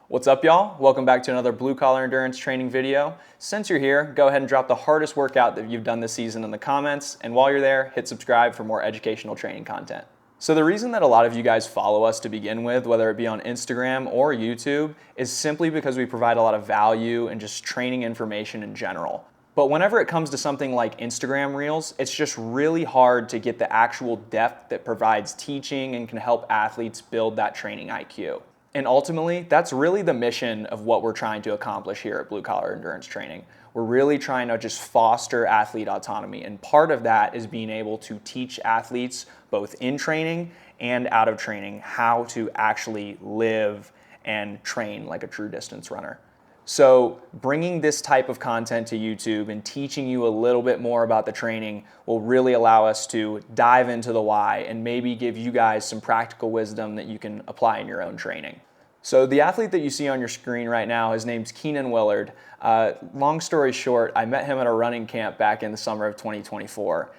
What's up, y'all? Welcome back to another blue collar endurance training video. Since you're here, go ahead and drop the hardest workout that you've done this season in the comments, and while you're there, hit subscribe for more educational training content. So the reason that a lot of you guys follow us to begin with, whether it be on Instagram or YouTube, is simply because we provide a lot of value and just training information in general. But whenever it comes to something like Instagram Reels, it's just really hard to get the actual depth that provides teaching and can help athletes build that training IQ. And ultimately, that's really the mission of what we're trying to accomplish here at Blue Collar Endurance Training. We're really trying to just foster athlete autonomy, and part of that is being able to teach athletes both in training and out of training how to actually live and train like a true distance runner. So bringing this type of content to YouTube and teaching you a little bit more about the training will really allow us to dive into the why and maybe give you guys some practical wisdom that you can apply in your own training. So the athlete that you see on your screen right now, his name's Kenan Willard. Long story short, I met him at a running camp back in the summer of 2024.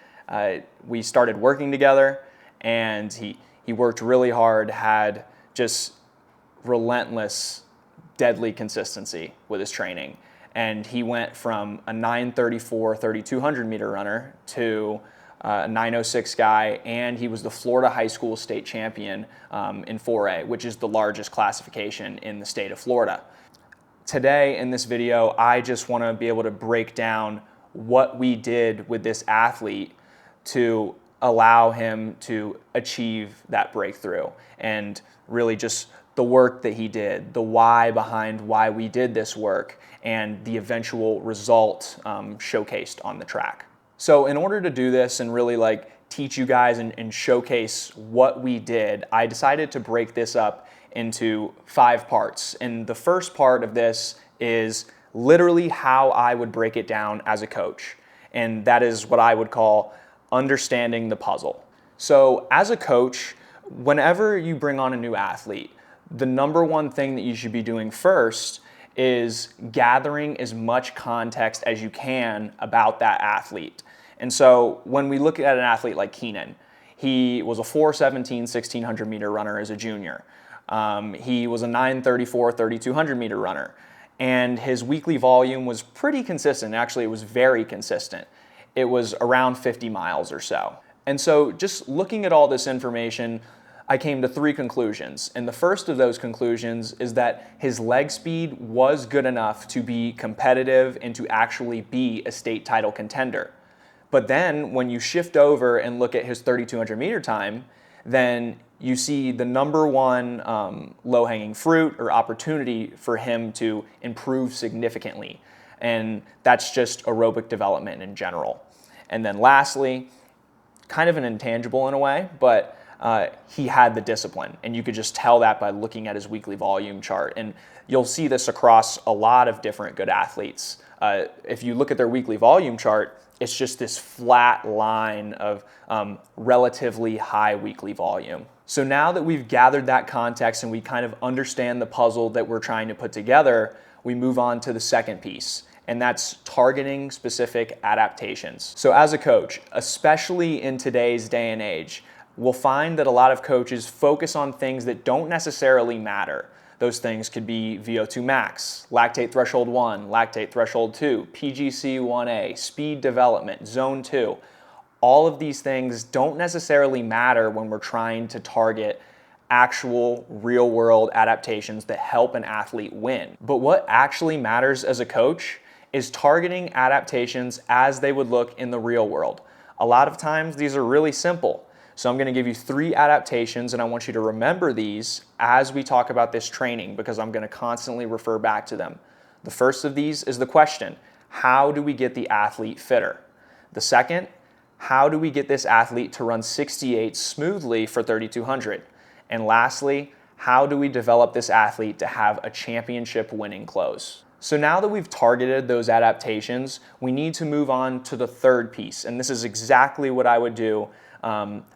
We started working together, and he worked really hard, had just relentless deadly consistency with his training. And he went from a 9:34 3,200 meter runner to a 9:06 guy, and he was the Florida high school state champion in 4A, which is the largest classification in the state of Florida. Today in this video, I just want to be able to break down what we did with this athlete to allow him to achieve that breakthrough, and really just the work that he did, the why behind why we did this work, and the eventual result showcased on the track. So in order to do this and really teach you guys and showcase what we did, I decided to break this up into 5 parts. And the first part of this is literally how I would break it down as a coach. And that is what I would call understanding the puzzle. So as a coach, whenever you bring on a new athlete, the number one thing that you should be doing first is gathering as much context as you can about that athlete. And so when we look at an athlete like Kenan, he was a 4:17 1,600 meter runner as a junior. He was a 9:34 3,200 meter runner. And his weekly volume was pretty consistent. Actually, it was very consistent. It was around 50 miles or so. And so just looking at all this information, I came to 3 conclusions. And the first of those conclusions is that his leg speed was good enough to be competitive and to actually be a state title contender. But then when you shift over and look at his 3,200 meter time, then you see the number one low-hanging fruit or opportunity for him to improve significantly. And that's just aerobic development in general. And then lastly, kind of an intangible in a way, but he had the discipline, and you could just tell that by looking at his weekly volume chart. And you'll see this across a lot of different good athletes. If you look at their weekly volume chart, it's just this flat line of relatively high weekly volume. So now that we've gathered that context and we kind of understand the puzzle that we're trying to put together, we move on to the second piece, and that's targeting specific adaptations. So as a coach, especially in today's day and age, we'll find that a lot of coaches focus on things that don't necessarily matter. Those things could be VO2 max, lactate threshold 1, lactate threshold 2, PGC 1A, speed development, zone 2. All of these things don't necessarily matter when we're trying to target actual real-world adaptations that help an athlete win. But what actually matters as a coach is targeting adaptations as they would look in the real world. A lot of times these are really simple. So I'm going to give you 3 adaptations, and I want you to remember these as we talk about this training, because I'm going to constantly refer back to them. The first of these is the question: how do we get the athlete fitter? The second: how do we get this athlete to run 68 smoothly for 3,200? And lastly, how do we develop this athlete to have a championship winning close? So now that we've targeted those adaptations, we need to move on to the third piece, and this is exactly what I would do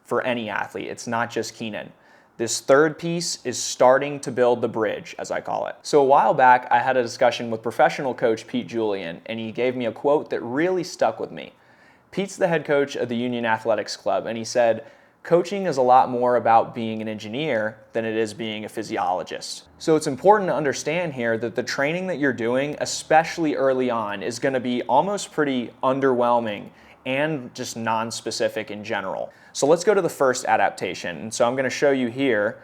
for any athlete. It's not just Kenan. This third piece is starting to build the bridge, as I call it. So a while back, I had a discussion with professional coach Pete Julian, and he gave me a quote that really stuck with me. Pete's the head coach of the Union Athletics Club, and he said, Coaching is a lot more about being an engineer than it is being a physiologist. So it's important to understand here that the training that you're doing, especially early on, is going to be almost pretty underwhelming and just non-specific in general. So let's go to the first adaptation. And so I'm going to show you here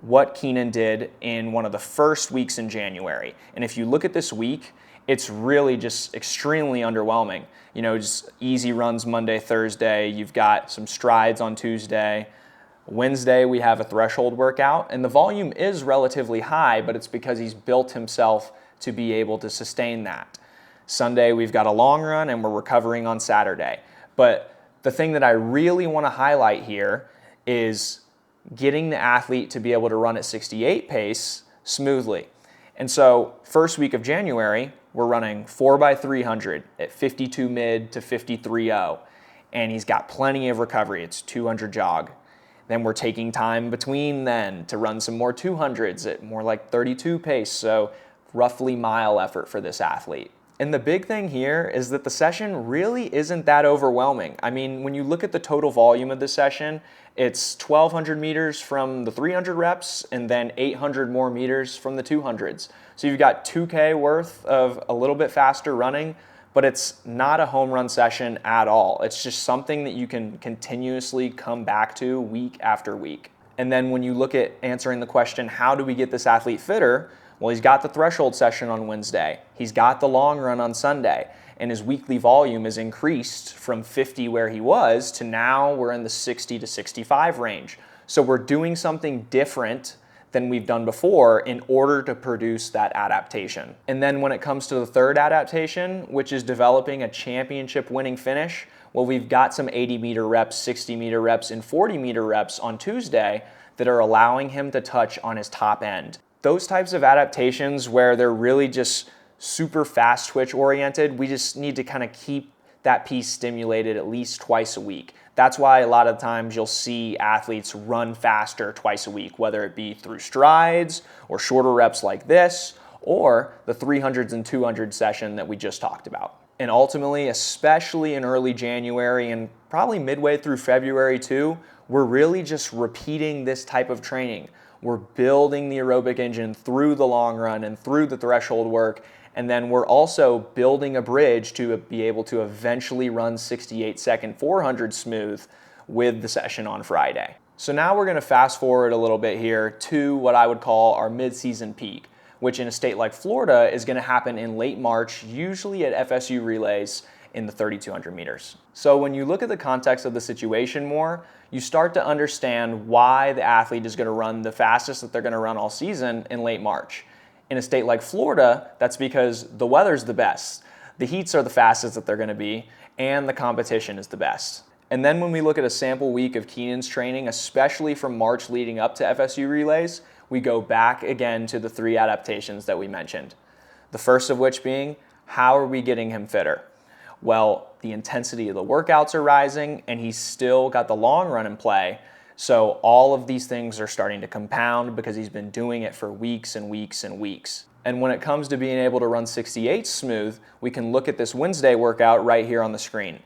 what Kenan did in one of the first weeks in January. And if you look at this week, it's really just extremely underwhelming. You know, just easy runs Monday, Thursday. You've got some strides on Tuesday. Wednesday, we have a threshold workout, and the volume is relatively high, but it's because he's built himself to be able to sustain that. Sunday, we've got a long run, and we're recovering on Saturday. But the thing that I really want to highlight here is getting the athlete to be able to run at 68 pace smoothly. And so first week of January, we're running 4x300 at 52 mid to 53.0, and he's got plenty of recovery. It's 200 jog. Then we're taking time between then to run some more 200s at more like 32 pace, so roughly mile effort for this athlete. And the big thing here is that the session really isn't that overwhelming. I mean, when you look at the total volume of the session, it's 1,200 meters from the 300 reps and then 800 more meters from the 200s. So you've got 2K worth of a little bit faster running, but it's not a home run session at all. It's just something that you can continuously come back to week after week. And then when you look at answering the question, how do we get this athlete fitter? Well, he's got the threshold session on Wednesday. He's got the long run on Sunday. And his weekly volume is increased from 50 where he was to now we're in the 60 to 65 range. So we're doing something different than we've done before in order to produce that adaptation. And then when it comes to the third adaptation, which is developing a championship winning finish, well, we've got some 80 meter reps, 60 meter reps, and 40 meter reps on Tuesday that are allowing him to touch on his top end. Those types of adaptations where they're really just super fast twitch oriented, we just need to kind of keep that piece stimulated at least twice a week. That's why a lot of times you'll see athletes run faster twice a week, whether it be through strides or shorter reps like this, or the 300s and 200 session that we just talked about. And ultimately, especially in early January and probably midway through February too, we're really just repeating this type of training. We're building the aerobic engine through the long run and through the threshold work. And then we're also building a bridge to be able to eventually run 68-second 400 smooth with the session on Friday. So now we're going to fast forward a little bit here to what I would call our mid-season peak, which in a state like Florida is going to happen in late March, usually at FSU relays in the 3,200 meters. So when you look at the context of the situation more, you start to understand why the athlete is going to run the fastest that they're going to run all season in late March. In a state like Florida, that's because the weather's the best, the heats are the fastest that they're going to be, and the competition is the best. And then when we look at a sample week of Kenan's training, especially from March leading up to FSU relays, we go back again to the three adaptations that we mentioned. The first of which being, how are we getting him fitter? Well, the intensity of the workouts are rising, and he's still got the long run in play. So all of these things are starting to compound because he's been doing it for weeks and weeks and weeks. And when it comes to being able to run 68 smooth, we can look at this Wednesday workout right here on the screen.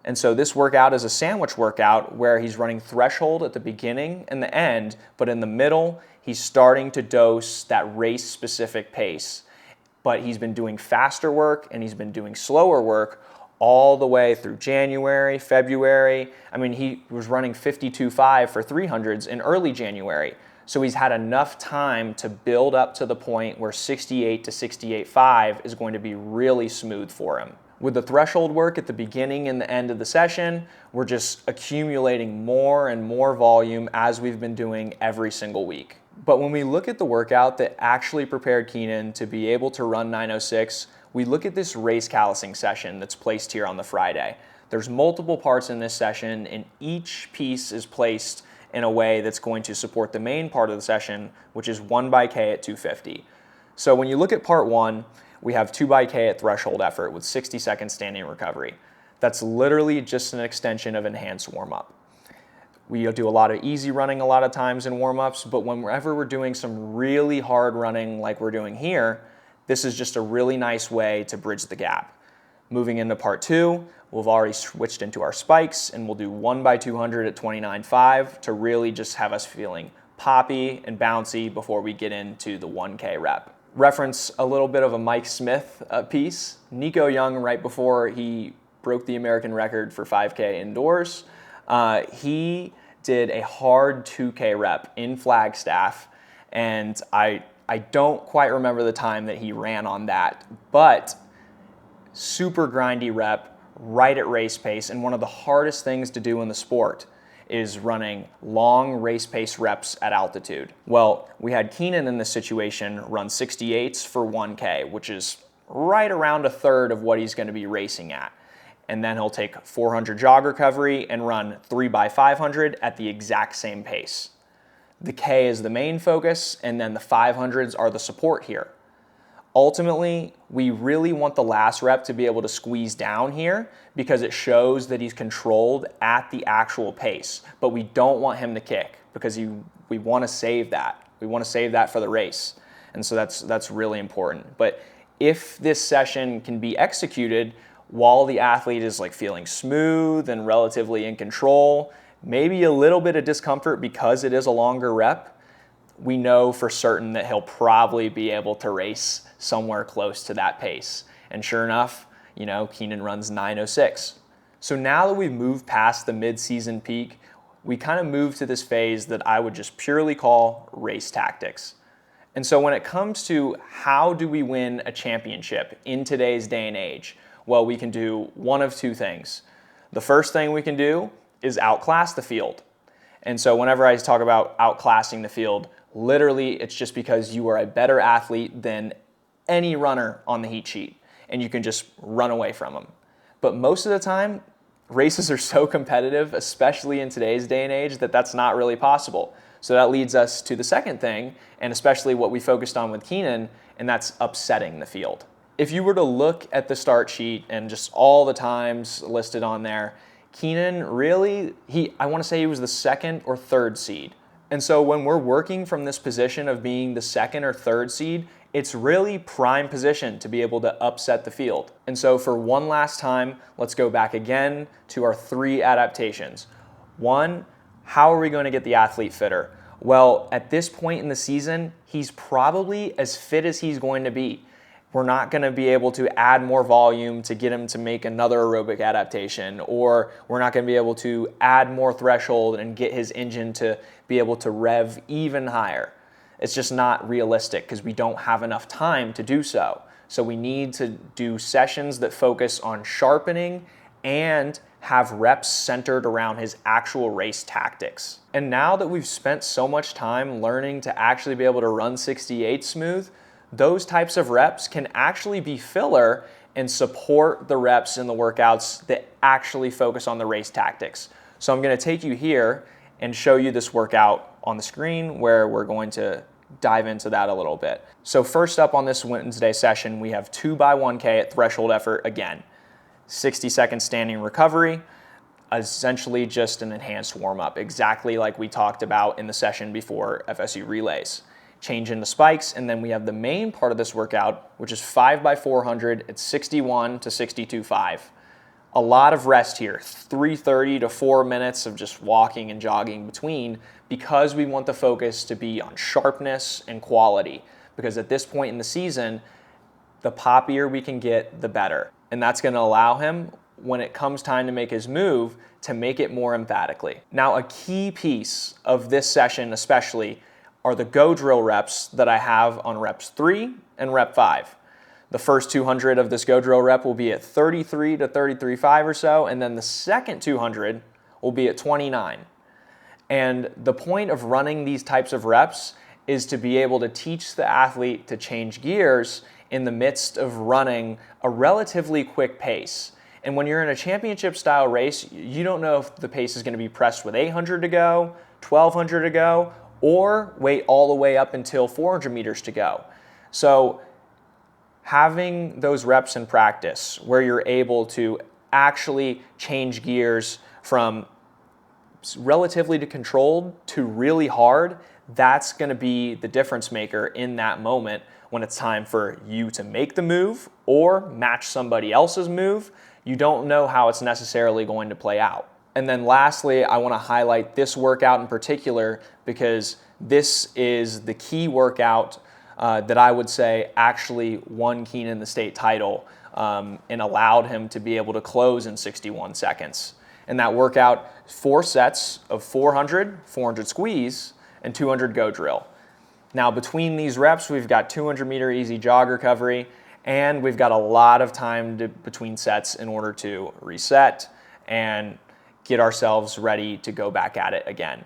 And so this workout is a sandwich workout where he's running threshold at the beginning and the end, but in the middle, he's starting to dose that race-specific pace. But he's been doing faster work and he's been doing slower work all the way through January, February. I mean, he was running 52.5 for 300s in early January. So he's had enough time to build up to the point where 68 to 68.5 is going to be really smooth for him. With the threshold work at the beginning and the end of the session, we're just accumulating more and more volume as we've been doing every single week. But when we look at the workout that actually prepared Kenan to be able to run 906, we look at this race callousing session that's placed here on the Friday. There's multiple parts in this session, and each piece is placed in a way that's going to support the main part of the session, which is 1x K at 250. So when you look at part one, we have 2x K at threshold effort with 60 seconds standing recovery. That's literally just an extension of enhanced warm-up. We do a lot of easy running a lot of times in warm-ups, but whenever we're doing some really hard running like we're doing here, this is just a really nice way to bridge the gap. Moving into part 2, we've already switched into our spikes, and we'll do 1x200 at 29.5 to really just have us feeling poppy and bouncy before we get into the 1K rep. Reference a little bit of a Mike Smith piece. Nico Young, right before he broke the American record for 5K indoors, he did a hard 2K rep in Flagstaff, and I don't quite remember the time that he ran on that, but super grindy rep, right at race pace, and one of the hardest things to do in the sport is running long race pace reps at altitude. Well, we had Kenan in this situation run 68s for 1K, which is right around a third of what he's going to be racing at. And then he'll take 400 jog recovery and run 3x500 at the exact same pace. The K is the main focus, and then the 500s are the support here. Ultimately, we really want the last rep to be able to squeeze down here because it shows that he's controlled at the actual pace, but we don't want him to kick because we want to save that. We want to save that for the race, and so that's really important. But if this session can be executed while the athlete is like feeling smooth and relatively in control, maybe a little bit of discomfort because it is a longer rep, we know for certain that he'll probably be able to race somewhere close to that pace. And sure enough, Kenan runs 9:06. So now that we've moved past the mid-season peak, we kind of move to this phase that I would just purely call race tactics. And so when it comes to how do we win a championship in today's day and age, well, we can do one of two things. The first thing we can do is outclass the field. And so whenever I talk about outclassing the field, literally it's just because you are a better athlete than any runner on the heat sheet, and you can just run away from them. But most of the time, races are so competitive, especially in today's day and age, that that's not really possible. So that leads us to the second thing, and especially what we focused on with Kenan, and that's upsetting the field. If you were to look at the start sheet and just all the times listed on there, Kenan really, I want to say he was the second or third seed. And so when we're working from this position of being the second or third seed, it's really prime position to be able to upset the field. And so for one last time, let's go back again to our 3 adaptations. 1, how are we going to get the athlete fitter? Well, at this point in the season, he's probably as fit as he's going to be. We're not going to be able to add more volume to get him to make another aerobic adaptation, or we're not going to be able to add more threshold and get his engine to be able to rev even higher. It's just not realistic because we don't have enough time to do so. So we need to do sessions that focus on sharpening and have reps centered around his actual race tactics. And now that we've spent so much time learning to actually be able to run 68 smooth, those types of reps can actually be filler and support the reps in the workouts that actually focus on the race tactics. So I'm going to take you here and show you this workout on the screen where we're going to dive into that a little bit. So first up on this Wednesday session, we have 2x1K at threshold effort again. 60-second standing recovery, essentially just an enhanced warm-up, exactly like we talked about in the session before FSU relays. Change into spikes, and then we have the main part of this workout, which is 5x400 at 61 to 62.5. A lot of rest here, 3:30 to 4 minutes of just walking and jogging between, because we want the focus to be on sharpness and quality. Because at this point in the season, the poppier we can get, the better. And that's going to allow him, when it comes time to make his move, to make it more emphatically. Now, a key piece of this session especially are the go drill reps that I have on reps 3 and rep 5. The first 200 of this go drill rep will be at 33 to 33.5 or so, and then the second 200 will be at 29. And the point of running these types of reps is to be able to teach the athlete to change gears in the midst of running a relatively quick pace. And when you're in a championship style race, you don't know if the pace is going to be pressed with 800 to go, 1200 to go, or wait all the way up until 400 meters to go. So having those reps in practice where you're able to actually change gears from relatively to controlled to really hard, that's going to be the difference maker in that moment when it's time for you to make the move or match somebody else's move, you don't know how it's necessarily going to play out. And then lastly, I want to highlight this workout in particular because this is the key workout that I would say actually won Kenan the state title and allowed him to be able to close in 61 seconds. And that workout, 4 sets of 400, 400 squeeze, and 200 go drill. Now between these reps, we've got 200 meter easy jog recovery, and we've got a lot of time between sets in order to reset and get ourselves ready to go back at it again.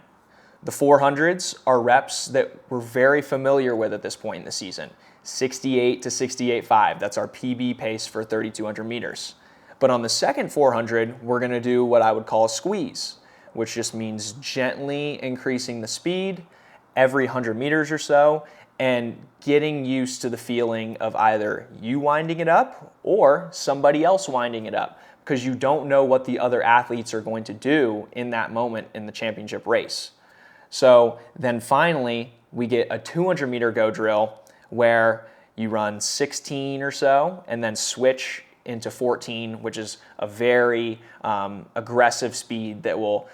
The 400s are reps that we're very familiar with at this point in the season. 68 to 68.5, that's our PB pace for 3,200 meters. But on the second 400, we're gonna do what I would call a squeeze, which just means gently increasing the speed every 100 meters or so and getting used to the feeling of either you winding it up or somebody else winding it up, because you don't know what the other athletes are going to do in that moment in the championship race. So then finally, we get a 200 meter go drill where you run 16 or so and then switch into 14, which is a very aggressive speed that will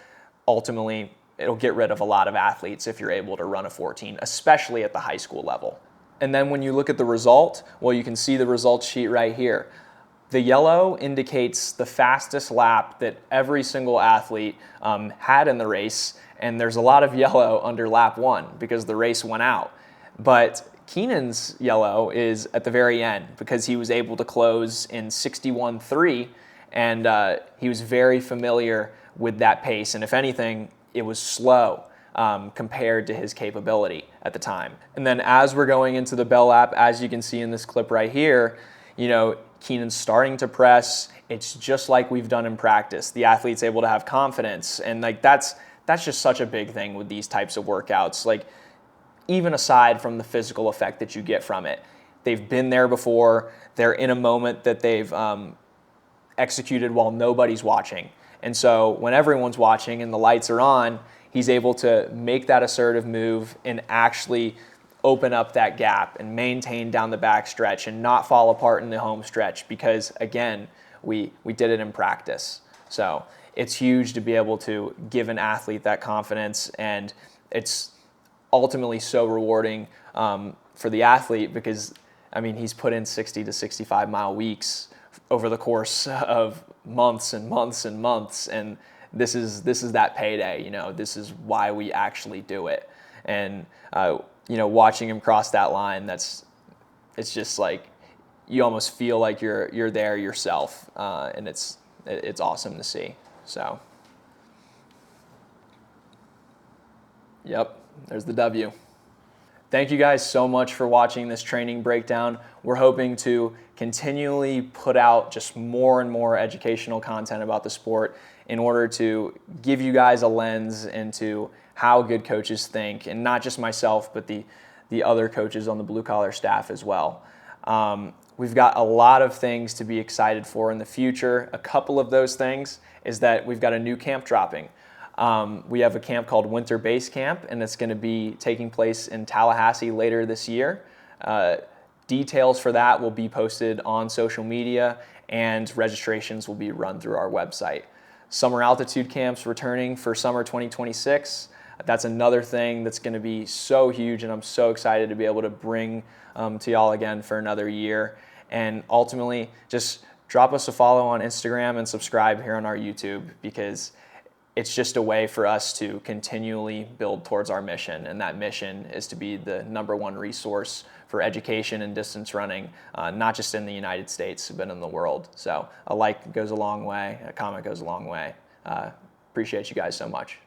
ultimately, it'll get rid of a lot of athletes if you're able to run a 14, especially at the high school level. And then when you look at the result, well, you can see the results sheet right here. The yellow indicates the fastest lap that every single athlete had in the race, and there's a lot of yellow under lap 1 because the race went out. But Kenan's yellow is at the very end because he was able to close in 61.3, and he was very familiar with that pace, and if anything, it was slow compared to his capability at the time. And then as we're going into the bell lap, as you can see in this clip right here, you know, Kenan's starting to press. It's just like we've done in practice. The athlete's able to have confidence, and like that's just such a big thing with these types of workouts. Like, even aside from the physical effect that you get from it, they've been there before. They're in a moment that they've executed while nobody's watching. And so when everyone's watching and the lights are on, he's able to make that assertive move and actually open up that gap and maintain down the back stretch and not fall apart in the home stretch because, again, we did it in practice. So it's huge to be able to give an athlete that confidence, and it's ultimately so rewarding for the athlete because, I mean, he's put in 60 to 65 mile weeks over the course of months and months and months, and this is that payday. You know, this is why we actually do it. And you know, watching him cross that line, it's just like you almost feel like you're there yourself, and it's awesome to see. So, yep, there's the W. Thank you guys so much for watching this training breakdown. We're hoping to continually put out just more and more educational content about the sport in order to give you guys a lens into how good coaches think, and not just myself, but the other coaches on the blue collar staff as well. We've got a lot of things to be excited for in the future. A couple of those things is that we've got a new camp dropping. We have a camp called Winter Base Camp, and it's going to be taking place in Tallahassee later this year. Details for that will be posted on social media, and registrations will be run through our website. Summer altitude camps returning for summer 2026. That's another thing that's going to be so huge, and I'm so excited to be able to bring to y'all again for another year. And ultimately, just drop us a follow on Instagram and subscribe here on our YouTube, because it's just a way for us to continually build towards our mission, and that mission is to be the #1 resource for education and distance running, not just in the United States, but in the world. So a like goes a long way, a comment goes a long way. Appreciate you guys so much.